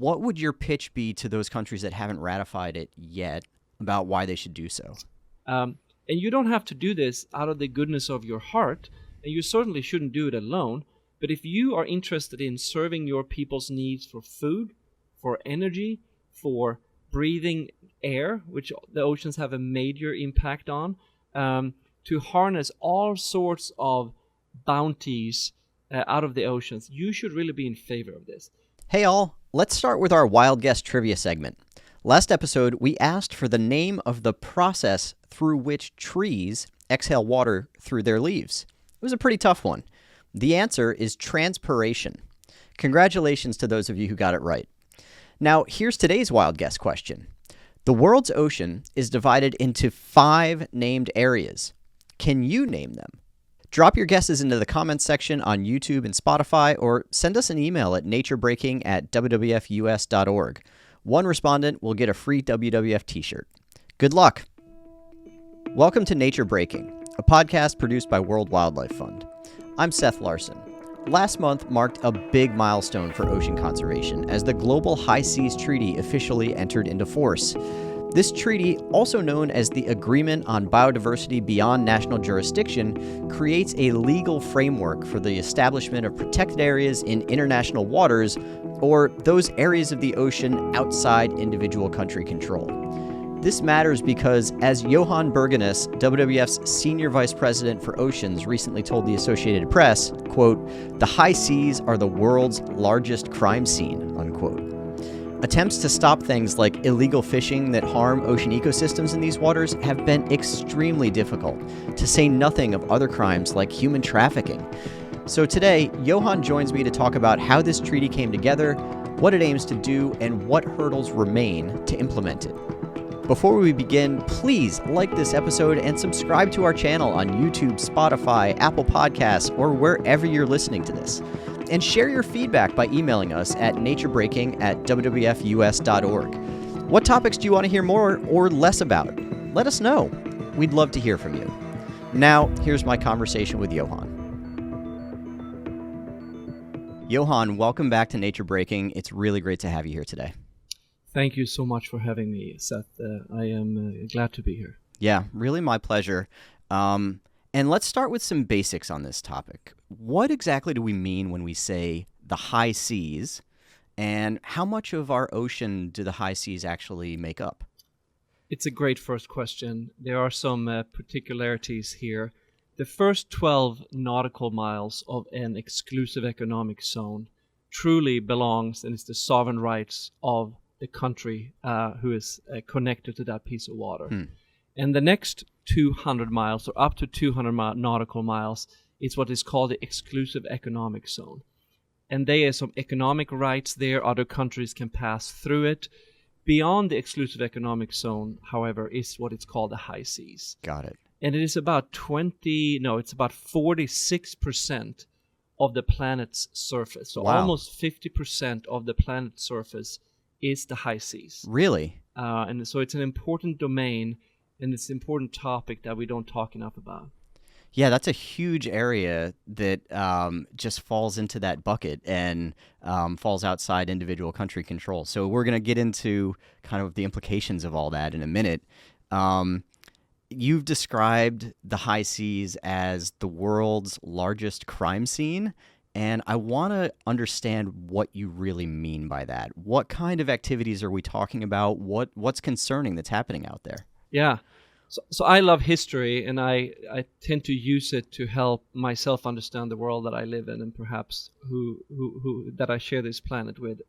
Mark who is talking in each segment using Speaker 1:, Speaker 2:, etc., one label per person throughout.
Speaker 1: what would your pitch be to those countries that haven't ratified it yet about why they should do so?
Speaker 2: And you don't have to do this out of the goodness of your heart, and you certainly shouldn't do it alone. But if you are interested in serving your people's needs for food, for energy, for breathing air, which the oceans have a major impact on, to harness all sorts of bounties out of the oceans, you should really be in favor of this.
Speaker 1: Hey all, let's start with our Wild Guess trivia segment. Last episode, we asked for the name of the process through which trees exhale water through their leaves. It was a pretty tough one. The answer is transpiration. Congratulations to those of you who got it right. Now, here's today's Wild Guess question. The world's ocean is divided into 5 named areas. Can you name them? Drop your guesses into the comments section on YouTube and Spotify, or send us an email at naturebreaking@wwfus.org. One respondent will get a free WWF t-shirt. Good luck! Welcome to Nature Breaking, a podcast produced by World Wildlife Fund. I'm Seth Larson. Last month marked a big milestone for ocean conservation as the Global High Seas Treaty officially entered into force. This treaty, also known as the Agreement on Biodiversity Beyond National Jurisdiction, creates a legal framework for the establishment of protected areas in international waters, or those areas of the ocean outside individual country control. This matters because, as Johan Bergenas, WWF's Senior Vice President for Oceans, recently told the Associated Press, quote, "The high seas are the world's largest crime scene," unquote. Attempts to stop things like illegal fishing that harm ocean ecosystems in these waters have been extremely difficult, to say nothing of other crimes like human trafficking. So today, Johan joins me to talk about how this treaty came together, what it aims to do, and what hurdles remain to implement it. Before we begin, please like this episode and subscribe to our channel on YouTube, Spotify, Apple Podcasts, or wherever you're listening to this. And share your feedback by emailing us at naturebreaking@wwfus.org. What topics do you want to hear more or less about? Let us know. We'd love to hear from you. Now, here's my conversation with Johan. Johan, welcome back to Nature Breaking. It's really great to have you here today.
Speaker 2: Thank you so much for having me, Seth. I am glad to be here.
Speaker 1: Yeah, really my pleasure. And let's start with some basics on this topic. What exactly do we mean when we say the high seas, and how much of our ocean do the high seas actually make up?
Speaker 2: It's a great first question. There are some particularities here. The first 12 nautical miles of an exclusive economic zone truly belongs, and it's the sovereign rights of the country who is connected to that piece of water. And the next 200 miles, or up to 200 nautical miles, is what is called the exclusive economic zone. And there are some economic rights there. Other countries can pass through it. Beyond the exclusive economic zone, however, is what is called the high seas.
Speaker 1: Got it.
Speaker 2: And it is about 46% of the planet's surface. So
Speaker 1: Wow.
Speaker 2: Almost 50% of the planet's surface is the high seas.
Speaker 1: Really?
Speaker 2: And so it's an important domain, and it's an important topic that we don't talk enough about.
Speaker 1: Yeah, that's a huge area that just falls into that bucket and falls outside individual country control. So we're going to get into kind of the implications of all that in a minute. You've described the high seas as the world's largest crime scene, and I want to understand what you really mean by that. What kind of activities are we talking about? What's concerning that's happening out there?
Speaker 2: Yeah. So I love history, and I tend to use it to help myself understand the world that I live in, and perhaps who that I share this planet with.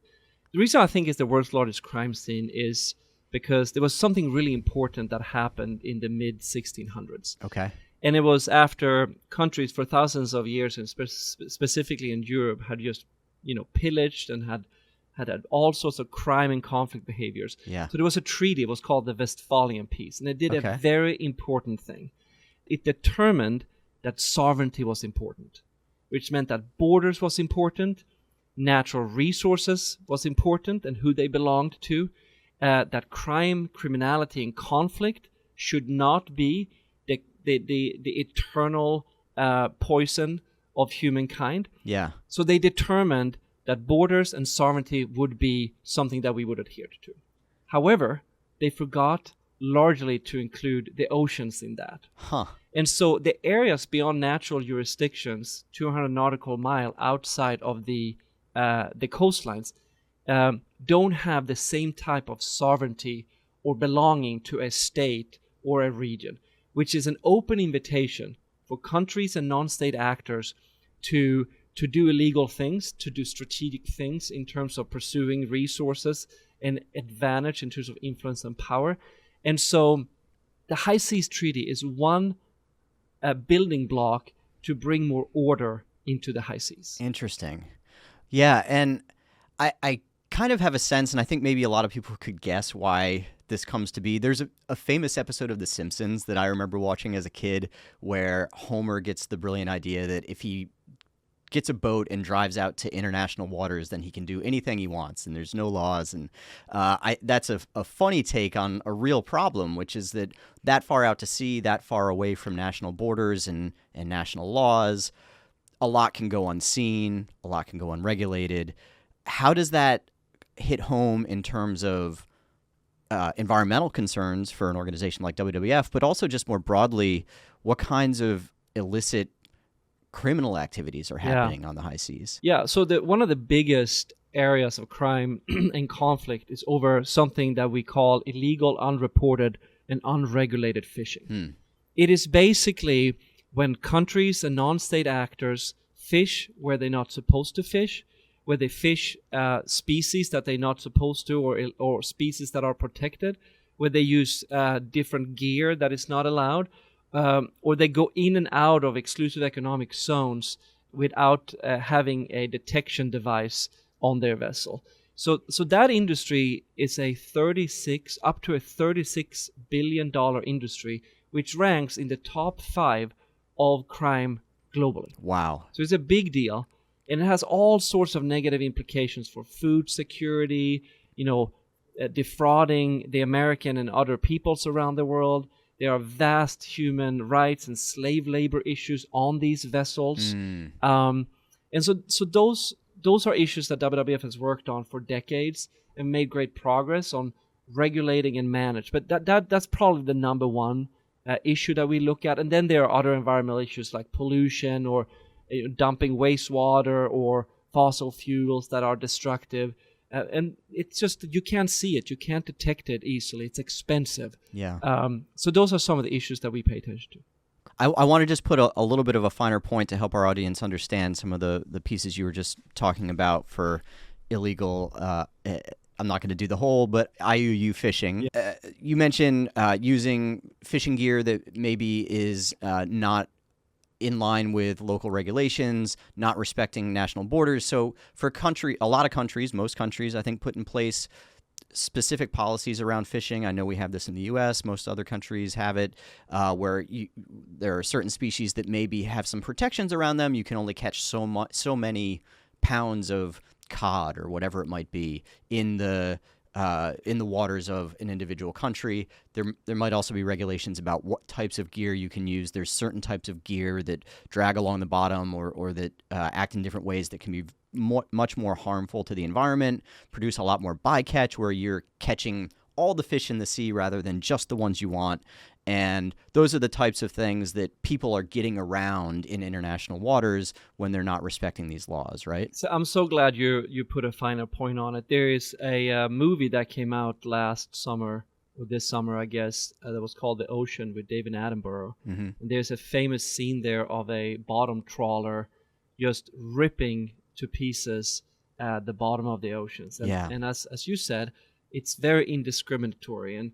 Speaker 2: The reason I think it's the world's largest crime scene is because there was something really important that happened in the mid-1600s.
Speaker 1: Okay.
Speaker 2: And it was after countries for thousands of years, and specifically in Europe, had just pillaged and had all sorts of crime and conflict behaviors.
Speaker 1: Yeah.
Speaker 2: So there was a treaty. It was called the Westphalian Peace, and it did a very important thing. It determined that sovereignty was important, which meant that borders was important, natural resources was important, and who they belonged to. That crime, criminality, and conflict should not be the eternal poison of humankind.
Speaker 1: Yeah.
Speaker 2: So they determined that borders and sovereignty would be something that we would adhere to. However, they forgot largely to include the oceans in that.
Speaker 1: Huh.
Speaker 2: And so the areas beyond natural jurisdictions, 200 nautical mile outside of the coastlines, don't have the same type of sovereignty or belonging to a state or a region, which is an open invitation for countries and non-state actors to do illegal things, to do strategic things in terms of pursuing resources and advantage in terms of influence and power. And so the High Seas Treaty is one building block to bring more order into the high seas.
Speaker 1: Interesting. Yeah, and I kind of have a sense, and I think maybe a lot of people could guess why this comes to be. There's a famous episode of The Simpsons that I remember watching as a kid where Homer gets the brilliant idea that if he gets a boat and drives out to international waters, then he can do anything he wants and there's no laws. And that's a funny take on a real problem, which is that far out to sea, that far away from national borders and national laws, a lot can go unseen, a lot can go unregulated. How does that hit home in terms of environmental concerns for an organization like WWF, but also just more broadly, what kinds of illicit criminal activities are happening on the high seas?
Speaker 2: Yeah, so one of the biggest areas of crime and conflict is over something that we call illegal, unreported, and unregulated fishing. It is basically when countries and non-state actors fish where they're not supposed to fish, where they fish species that they're not supposed to, or species that are protected, where they use different gear that is not allowed, or they go in and out of exclusive economic zones without having a detection device on their vessel. So that industry is up to a $36 billion industry, which ranks in the top 5 of crime globally.
Speaker 1: Wow.
Speaker 2: So it's a big deal, and it has all sorts of negative implications for food security, defrauding the American and other peoples around the world. There are vast human rights and slave labor issues on these vessels. And so those are issues that WWF has worked on for decades and made great progress on regulating and manage. But that's probably the number one issue that we look at. And then there are other environmental issues like pollution or dumping wastewater or fossil fuels that are destructive. And it's just, you can't see it. You can't detect it easily. It's expensive.
Speaker 1: Yeah.
Speaker 2: So those are some of the issues that we pay attention to.
Speaker 1: I want to just put a little bit of a finer point to help our audience understand some of the pieces you were just talking about for illegal, I'm not going to do the whole, but IUU fishing. Yeah. You mentioned using fishing gear that maybe is not in line with local regulations, not respecting national borders. So for a lot of countries, most countries, I think, put in place specific policies around fishing. I know we have this in the U.S. Most other countries have it, where there are certain species that maybe have some protections around them. You can only catch so many pounds of cod or whatever it might be in the waters of an individual country. There might also be regulations about what types of gear you can use. There's certain types of gear that drag along the bottom or that act in different ways that can be much more harmful to the environment, produce a lot more bycatch where you're catching all the fish in the sea rather than just the ones you want. And those are the types of things that people are getting around in international waters when they're not respecting these laws, right?
Speaker 2: So I'm so glad you put a finer point on it. There is a movie that came out last summer, or this summer, I guess, that was called The Ocean with David Attenborough. Mm-hmm. And there's a famous scene there of a bottom trawler just ripping to pieces the bottom of the oceans. And as you said, it's very indiscriminatory. And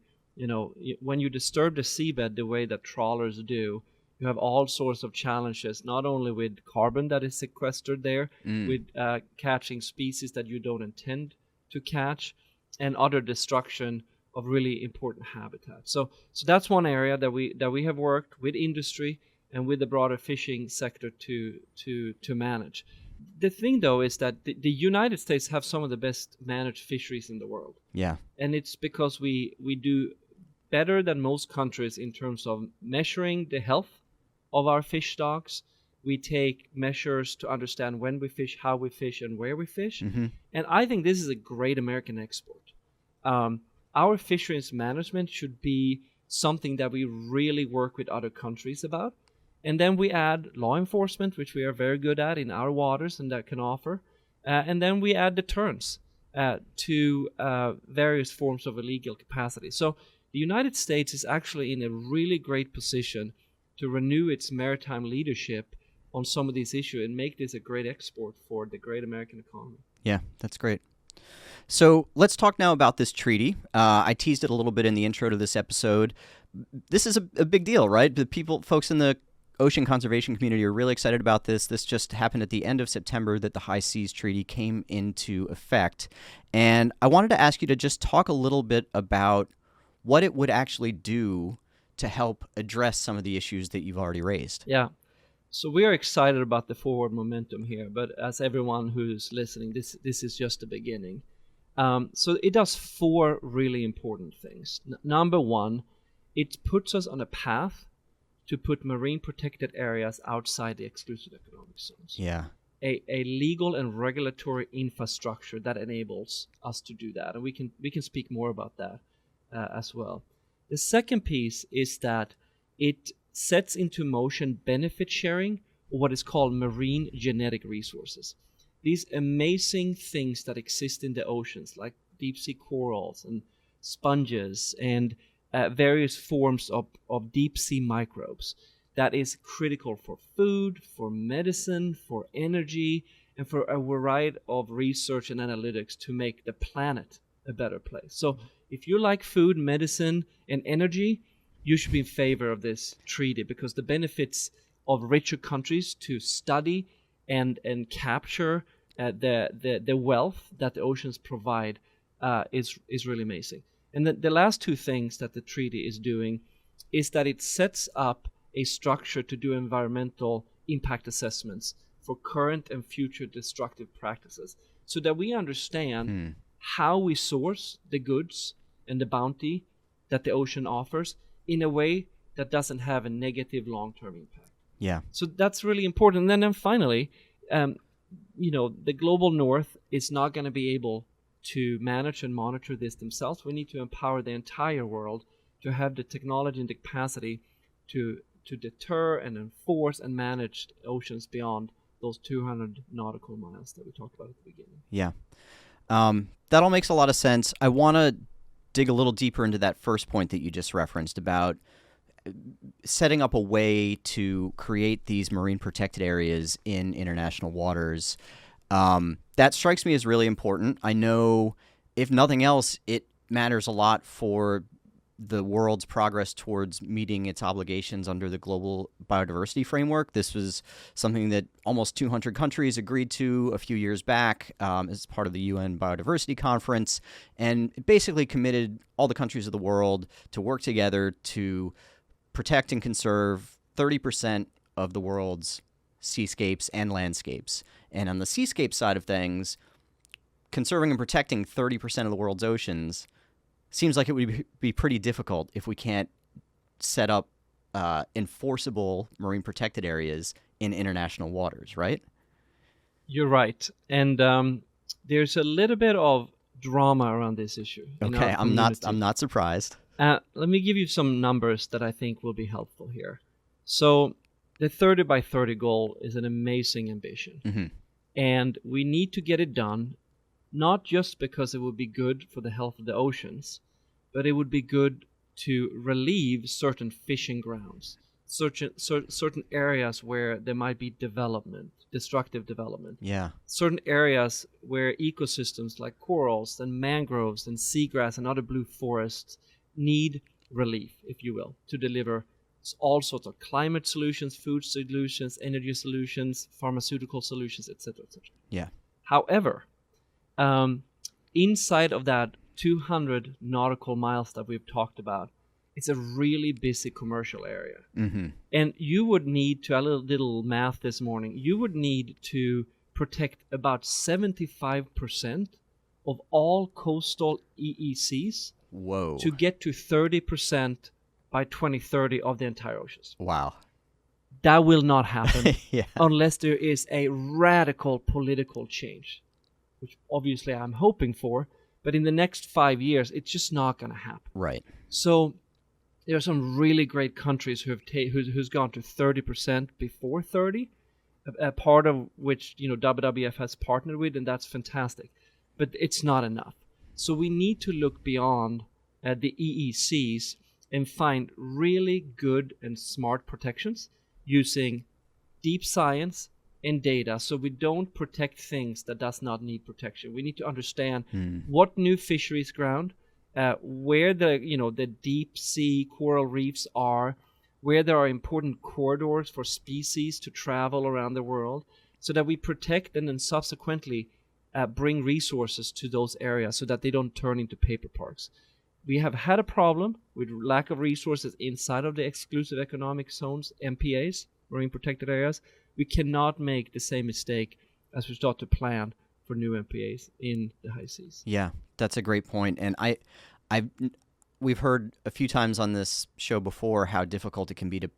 Speaker 2: when you disturb the seabed the way that trawlers do, you have all sorts of challenges, not only with carbon that is sequestered there, with catching species that you don't intend to catch, and other destruction of really important habitat. So that's one area that we have worked with industry and with the broader fishing sector to manage. The thing, though, is that the United States have some of the best managed fisheries in the world.
Speaker 1: Yeah. And
Speaker 2: it's because we do better than most countries in terms of measuring the health of our fish stocks. We take measures to understand when we fish, how we fish, and where we fish.
Speaker 1: Mm-hmm.
Speaker 2: And I think this is a great American export. Our fisheries management should be something that we really work with other countries about. And then we add law enforcement, which we are very good at in our waters and that can offer. And then we add deterrence to various forms of illegal capacity. So the United States is actually in a really great position to renew its maritime leadership on some of these issues and make this a great export for the great American economy.
Speaker 1: Yeah, that's great. So let's talk now about this treaty. I teased it a little bit in the intro to this episode. This is a big deal, right? The folks in the ocean conservation community are really excited about this. This just happened at the end of September that the High Seas Treaty came into effect. And I wanted to ask you to just talk a little bit about what it would actually do to help address some of the issues that you've already raised.
Speaker 2: Yeah. So we are excited about the forward momentum here, but as everyone who's listening, this is just the beginning. So it does 4 really important things. Number 1, it puts us on a path to put marine protected areas outside the exclusive economic zones.
Speaker 1: Yeah.
Speaker 2: A legal and regulatory infrastructure that enables us to do that, and we can speak more about that as well. The second piece is that it sets into motion benefit sharing, or what is called marine genetic resources. These amazing things that exist in the oceans, like deep sea corals and sponges and various forms of deep sea microbes, that is critical for food, for medicine, for energy, and for a variety of research and analytics to make the planet a better place. So if you like food, medicine, and energy, you should be in favor of this treaty, because the benefits of richer countries to study and capture the wealth that the oceans provide is really amazing. And the last 2 things that the treaty is doing is that it sets up a structure to do environmental impact assessments for current and future destructive practices, so that we understand how we source the goods and the bounty that the ocean offers in a way that doesn't have a negative long-term impact.
Speaker 1: Yeah.
Speaker 2: So that's really important. And then finally, the global north is not going to be able to manage and monitor this themselves. We need to empower the entire world to have the technology and the capacity to deter and enforce and manage oceans beyond those 200 nautical miles that we talked about at the beginning.
Speaker 1: Yeah. That all makes a lot of sense. I want to dig a little deeper into that first point that you just referenced about setting up a way to create these marine protected areas in international waters. That strikes me as really important. I know, if nothing else, it matters a lot for the world's progress towards meeting its obligations under the global biodiversity framework. This was something that almost 200 countries agreed to a few years back as part of the UN Biodiversity Conference, and it basically committed all the countries of the world to work together to protect and conserve 30% of the world's seascapes and landscapes. And on the seascape side of things, conserving and protecting 30% of the world's oceans seems like it would be pretty difficult if we can't set up enforceable marine protected areas in international waters, right?
Speaker 2: You're right. And there's a little bit of drama around this issue.
Speaker 1: Okay, I'm not surprised.
Speaker 2: Let me give you some numbers that I think will be helpful here. So the 30 by 30 goal is an amazing ambition.
Speaker 1: Mm-hmm.
Speaker 2: And we need to get it done, not just because it would be good for the health of the oceans, but it would be good to relieve certain fishing grounds, certain areas where there might be destructive development.
Speaker 1: Yeah.
Speaker 2: Certain areas where ecosystems like corals and mangroves and seagrass and other blue forests need relief, if you will, to deliver all sorts of climate solutions, food solutions, energy solutions, pharmaceutical solutions, etc., etc.
Speaker 1: Yeah.
Speaker 2: However, inside of that 200 nautical miles that we've talked about, it's a really busy commercial area.
Speaker 1: Mm-hmm.
Speaker 2: And you would need to, a little math this morning, you would need to protect about 75% of all coastal EECs.
Speaker 1: Whoa.
Speaker 2: To get to 30% by 2030 of the entire oceans.
Speaker 1: Wow.
Speaker 2: That will not happen
Speaker 1: Yeah.
Speaker 2: unless there is a radical political change, which obviously I'm hoping for. But in the next 5 years, it's just not going to happen.
Speaker 1: Right.
Speaker 2: So there are some really great countries who's gone to 30% before 30, a part of which WWF has partnered with, and that's fantastic. But it's not enough. So we need to look beyond the EECs and find really good and smart protections using deep science and data, so we don't protect things that does not need protection. We need to understand what new fisheries ground, where the deep sea coral reefs are, where there are important corridors for species to travel around the world, so that we protect and then subsequently bring resources to those areas so that they don't turn into paper parks. We have had a problem with lack of resources inside of the exclusive economic zones, MPAs, marine protected areas. We cannot make the same mistake as we start to plan for new MPAs in the high seas.
Speaker 1: Yeah, that's a great point. And we've heard a few times on this show before how difficult it can be to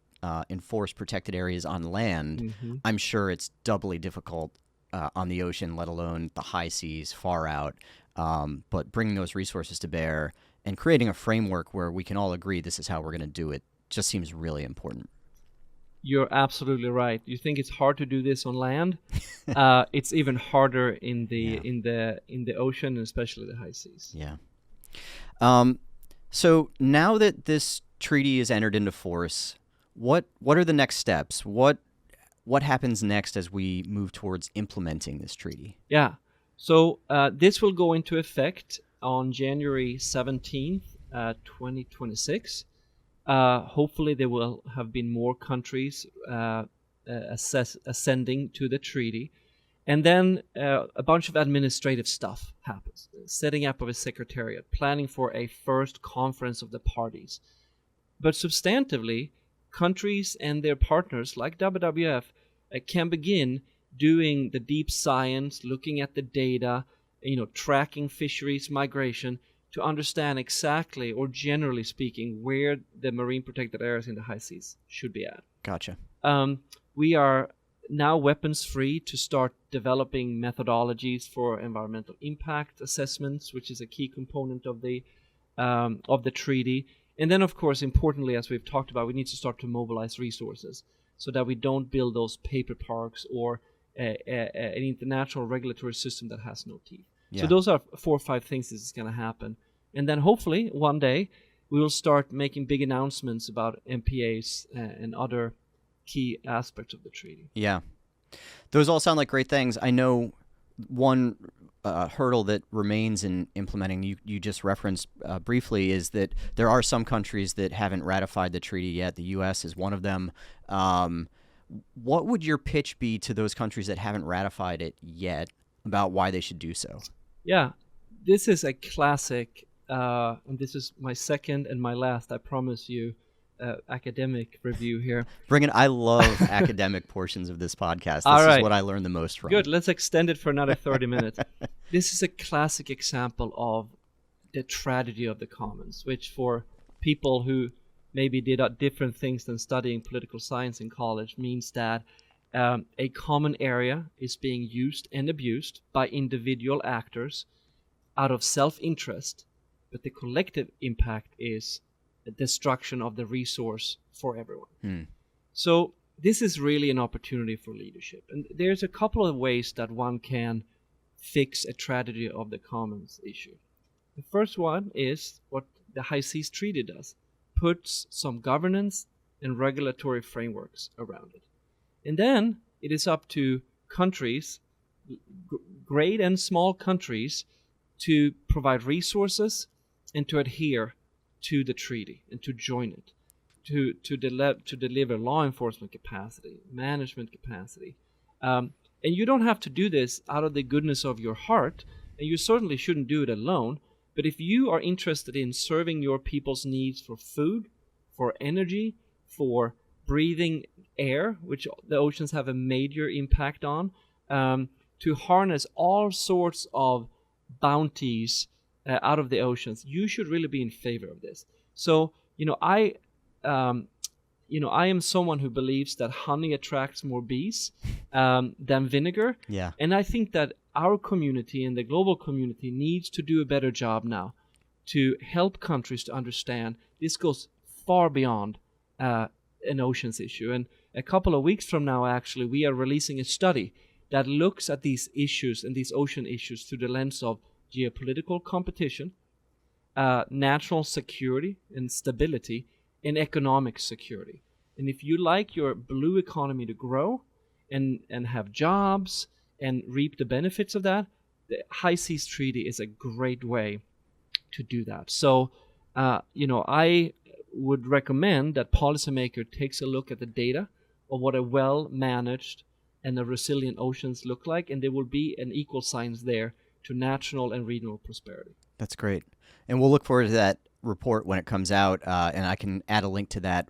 Speaker 1: enforce protected areas on land.
Speaker 2: Mm-hmm.
Speaker 1: I'm sure it's doubly difficult on the ocean, let alone the high seas far out. But bringing those resources to bear and creating a framework where we can all agree this is how we're going to do it just seems really important.
Speaker 2: You're absolutely right. You think it's hard to do this on land? It's even harder in the ocean, and especially the high seas.
Speaker 1: Yeah. So now that this treaty is entered into force, what are the next steps? What happens next as we move towards implementing this treaty?
Speaker 2: Yeah. So this will go into effect on January 17th, 2026. Hopefully there will have been more countries ascending to the treaty. And then a bunch of administrative stuff happens. Setting up of a secretariat, planning for a first conference of the parties. But substantively, countries and their partners like WWF can begin doing the deep science, looking at the data, tracking fisheries migration, to understand exactly, or generally speaking, where the marine protected areas in the high seas should be at.
Speaker 1: Gotcha.
Speaker 2: We are now weapons free to start developing methodologies for environmental impact assessments, which is a key component of the treaty. And then, of course, importantly, as we've talked about, we need to start to mobilize resources so that we don't build those paper parks or an international regulatory system that has no teeth.
Speaker 1: Yeah.
Speaker 2: So those are 4 or 5 things that is going to happen. And then hopefully one day we will start making big announcements about MPAs and other key aspects of the treaty.
Speaker 1: Yeah. Those all sound like great things. I know one hurdle that remains in implementing, you just referenced briefly, is that there are some countries that haven't ratified the treaty yet. The U.S. is one of them. What would your pitch be to those countries that haven't ratified it yet about why they should do so?
Speaker 2: Yeah, this is a classic, and this is my second and my last, I promise you, academic review here.
Speaker 1: Bring it. I love academic portions of this podcast.
Speaker 2: All
Speaker 1: This
Speaker 2: right.
Speaker 1: is what I learned the most from.
Speaker 2: Good, let's extend it for another 30 minutes. This is a classic example of the tragedy of the commons, which for people who maybe did different things than studying political science in college means that a common area is being used and abused by individual actors out of self-interest, but the collective impact is the destruction of the resource for everyone. So this is really an opportunity for leadership. And there's a couple of ways that one can fix a tragedy of the commons issue. The first one is what the High Seas Treaty does, puts some governance and regulatory frameworks around it. And then it is up to countries, great and small countries, to provide resources and to adhere to the treaty and to join it, to deliver law enforcement capacity, management capacity. And you don't have to do this out of the goodness of your heart, and you certainly shouldn't do it alone. But if you are interested in serving your people's needs for food, for energy, for breathing air, which the oceans have a major impact on, to harness all sorts of bounties out of the oceans, you should really be in favor of this. So, I I am someone who believes that honey attracts more bees than vinegar.
Speaker 1: Yeah.
Speaker 2: And I think that our community and the global community needs to do a better job now to help countries to understand this goes far beyond an oceans issue. And a couple of weeks from now, actually, we are releasing a study that looks at these issues and these ocean issues through the lens of geopolitical competition, national security and stability, and economic security. And if you like your blue economy to grow and have jobs and reap the benefits of that, the High Seas Treaty is a great way to do that. So, I would recommend that policymaker takes a look at the data of what a well-managed and a resilient oceans look like, and there will be an equal signs there to national and regional prosperity.
Speaker 1: That's great. And we'll look forward to that report when it comes out, and I can add a link to that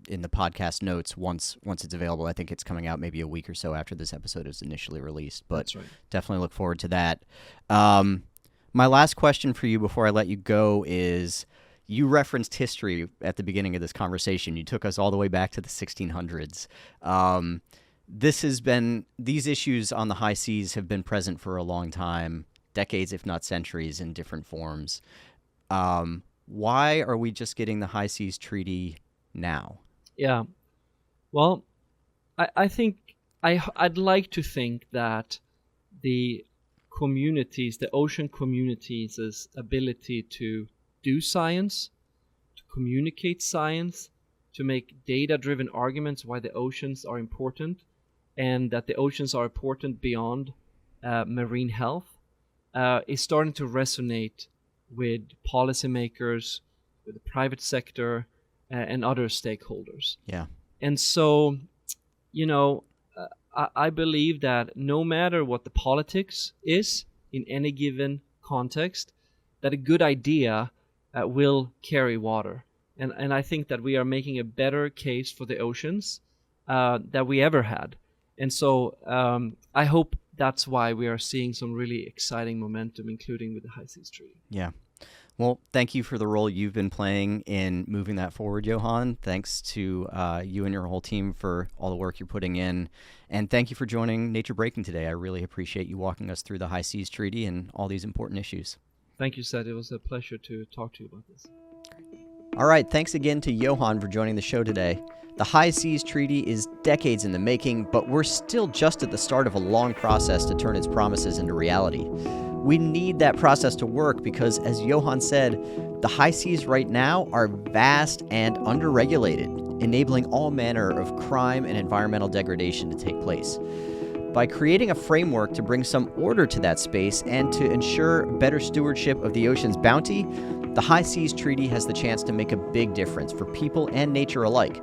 Speaker 1: in the podcast notes once it's available. I think it's coming out maybe a week or so after this episode is initially released, but
Speaker 2: That's right.
Speaker 1: Definitely look forward to that. My last question for you before I let you go is, you referenced history at the beginning of this conversation. You took us all the way back to the 1600s. These issues on the high seas have been present for a long time, decades, if not centuries, in different forms. Why are we just getting the High Seas Treaty now?
Speaker 2: Yeah. Well, I think I'd like to think that the communities, the ocean communities' ability to do science, to communicate science, to make data-driven arguments why the oceans are important, and that the oceans are important beyond marine health, is starting to resonate with policymakers, with the private sector, and other stakeholders.
Speaker 1: Yeah.
Speaker 2: And so, I believe that no matter what the politics is in any given context, that a good idea will carry water. And I think that we are making a better case for the oceans that we ever had. And so I hope that's why we are seeing some really exciting momentum, including with the High Seas Treaty.
Speaker 1: Yeah. Well, thank you for the role you've been playing in moving that forward, Johan. Thanks to you and your whole team for all the work you're putting in. And thank you for joining Nature Breaking today. I really appreciate you walking us through the High Seas Treaty and all these important issues.
Speaker 2: Thank you, Seth. It was a pleasure to talk to you about this.
Speaker 1: All right. Thanks again to Johan for joining the show today. The High Seas Treaty is decades in the making, but we're still just at the start of a long process to turn its promises into reality. We need that process to work because, as Johan said, the high seas right now are vast and underregulated, enabling all manner of crime and environmental degradation to take place. By creating a framework to bring some order to that space and to ensure better stewardship of the ocean's bounty, the High Seas Treaty has the chance to make a big difference for people and nature alike.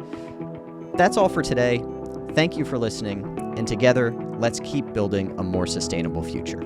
Speaker 1: That's all for today. Thank you for listening, and together, let's keep building a more sustainable future.